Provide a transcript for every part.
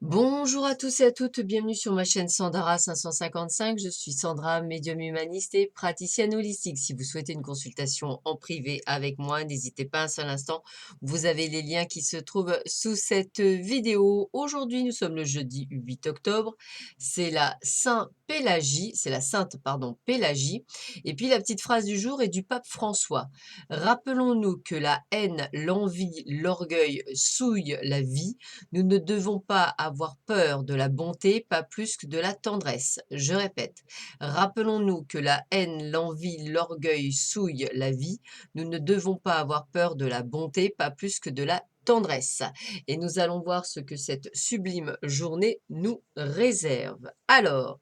Bonjour à tous et à toutes, bienvenue sur ma chaîne Sandara 555. Je suis Sandra, médium humaniste et praticienne holistique. Si vous souhaitez une consultation en privé avec moi, n'hésitez pas un seul instant. Vous avez les liens qui se trouvent sous cette vidéo. Aujourd'hui, nous sommes le jeudi 8 octobre. C'est la Saint-Pélagie, c'est la Sainte, pardon, Pélagie. Et puis la petite phrase du jour est du pape François. Rappelons-nous que la haine, l'envie, l'orgueil souillent la vie. Nous ne devons pas avoir peur de la bonté, pas plus que de la tendresse. Je répète, rappelons-nous que la haine, l'envie, l'orgueil souillent la vie. Nous ne devons pas avoir peur de la bonté, pas plus que de la tendresse. Et nous allons voir ce que cette sublime journée nous réserve. Alors,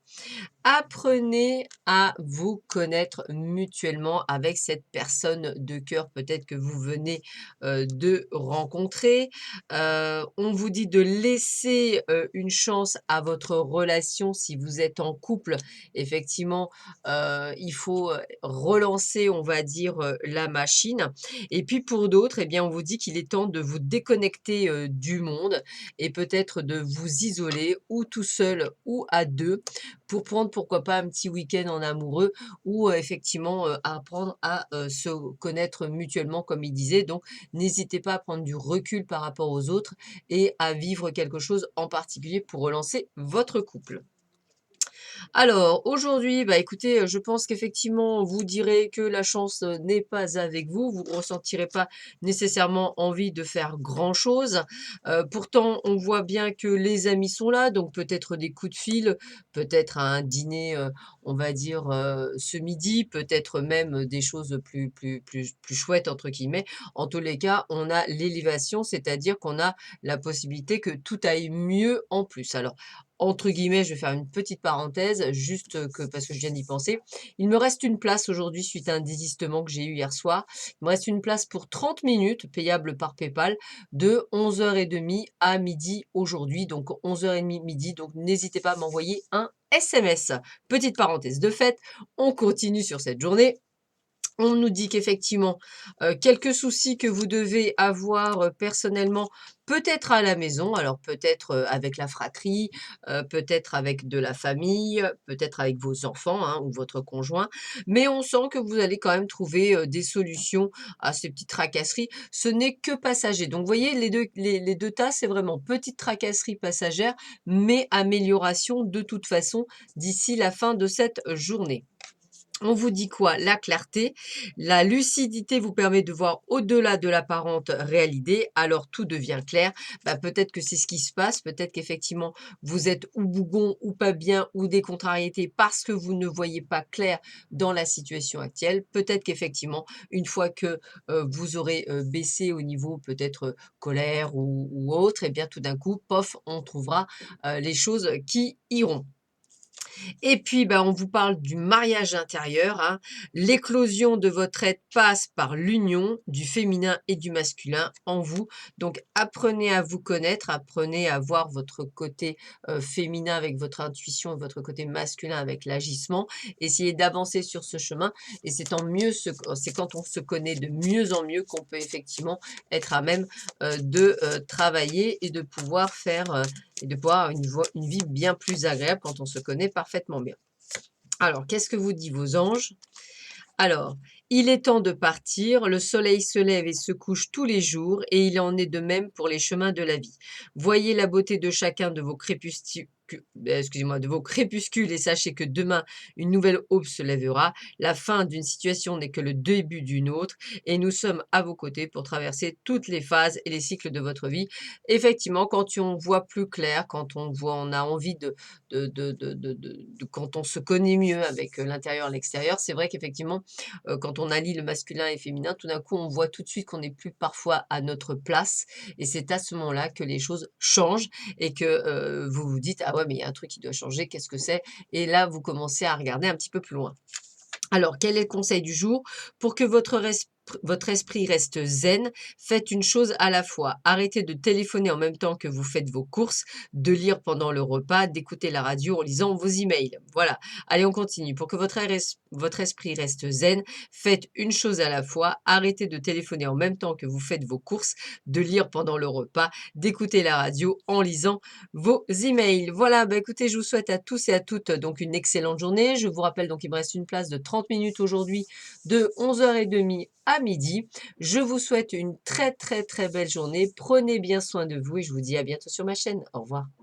apprenez à vous connaître mutuellement avec cette personne de cœur peut-être que vous venez, de rencontrer. On vous dit de laisser, une chance à votre relation si vous êtes en couple. Effectivement, il faut, relancer, on va dire, la machine et puis pour d'autres eh bien, on vous dit qu'il est temps de vous déconnecter, du monde et peut-être de vous isoler ou tout seul ou à 2 pour prendre pourquoi pas un petit week-end en amoureux ou effectivement, apprendre à, se connaître mutuellement comme il disait. Donc n'hésitez pas à prendre du recul par rapport aux autres et à vivre quelque chose en particulier pour relancer votre couple. Alors, aujourd'hui, bah, écoutez, je pense qu'effectivement, vous direz que la chance, n'est pas avec vous. Vous ne ressentirez pas nécessairement envie de faire grand-chose. Pourtant, on voit bien que les amis sont là, donc peut-être des coups de fil, peut-être un dîner, on va dire, ce midi, peut-être même des choses plus «chouettes» entre guillemets. En tous les cas, on a l'élévation, c'est-à-dire qu'on a la possibilité que tout aille mieux en plus. Alors entre guillemets, je vais faire une petite parenthèse, juste, que parce que je viens d'y penser. Il me reste une place aujourd'hui suite à un désistement que j'ai eu hier soir. Il me reste une place pour 30 minutes, payable par PayPal, de 11h30 à midi aujourd'hui, donc 11h30 midi, donc n'hésitez pas à m'envoyer un SMS. Petite parenthèse de fait, on continue sur cette journée. On nous dit qu'effectivement, quelques soucis que vous devez avoir, personnellement, peut-être à la maison, alors peut-être, avec la fratrie, peut-être avec de la famille, peut-être avec vos enfants, hein, ou votre conjoint. Mais on sent que vous allez quand même trouver, des solutions à ces petites tracasseries. Ce n'est que passager. Donc vous voyez les 2 tas, c'est vraiment petite tracasserie passagère, mais amélioration de toute façon d'ici la fin de cette journée. On vous dit quoi? La clarté, la lucidité vous permet de voir au-delà de l'apparente réalité, alors tout devient clair. Bah, peut-être que c'est ce qui se passe, peut-être qu'effectivement vous êtes ou bougon ou pas bien ou des contrariétés parce que vous ne voyez pas clair dans la situation actuelle. Peut-être qu'effectivement, une fois que vous aurez baissé au niveau peut-être colère ou autre, et bien tout d'un coup, pof, on trouvera les choses qui iront. Et puis, bah, on vous parle du mariage intérieur, hein. L'éclosion de votre être passe par l'union du féminin et du masculin en vous. Donc, apprenez à vous connaître, apprenez à voir votre côté féminin avec votre intuition et votre côté masculin avec l'agissement. Essayez d'avancer sur ce chemin. Et c'est en mieux, c'est quand on se connaît de mieux en mieux qu'on peut effectivement être à même de travailler et de pouvoir faire et de pouvoir avoir une vie bien plus agréable quand on se connaît parfaitement bien. Alors, qu'est-ce que vous dit vos anges? Alors, il est temps de partir, le soleil se lève et se couche tous les jours, et il en est de même pour les chemins de la vie. Voyez la beauté de chacun de vos excusez-moi, de vos crépuscules et sachez que demain, une nouvelle aube se lèvera. La fin d'une situation n'est que le début d'une autre, et nous sommes à vos côtés pour traverser toutes les phases et les cycles de votre vie. Effectivement, quand on voit plus clair, quand on voit, on a envie quand on se connaît mieux avec l'intérieur et l'extérieur, c'est vrai qu'effectivement, quand on allie le masculin et féminin, tout d'un coup, on voit tout de suite qu'on n'est plus parfois à notre place et c'est à ce moment-là que les choses changent et que, vous vous dites: «Ah ouais, mais il y a un truc qui doit changer, qu'est-ce que c'est?» Et là, vous commencez à regarder un petit peu plus loin. Alors, quel est le conseil du jour? Pour que votre votre esprit reste zen, faites une chose à la fois. Arrêtez de téléphoner en même temps que vous faites vos courses, de lire pendant le repas, d'écouter la radio en lisant vos emails. Voilà. Allez, on continue. Pour que votre esprit reste zen, faites une chose à la fois. Arrêtez de téléphoner en même temps que vous faites vos courses, de lire pendant le repas, d'écouter la radio en lisant vos emails. Voilà, bah écoutez, je vous souhaite à tous et à toutes donc une excellente journée. Je vous rappelle donc il me reste une place de 30 minutes aujourd'hui de 11h30 à midi. Je vous souhaite une très très très belle journée. Prenez bien soin de vous et je vous dis à bientôt sur ma chaîne. Au revoir.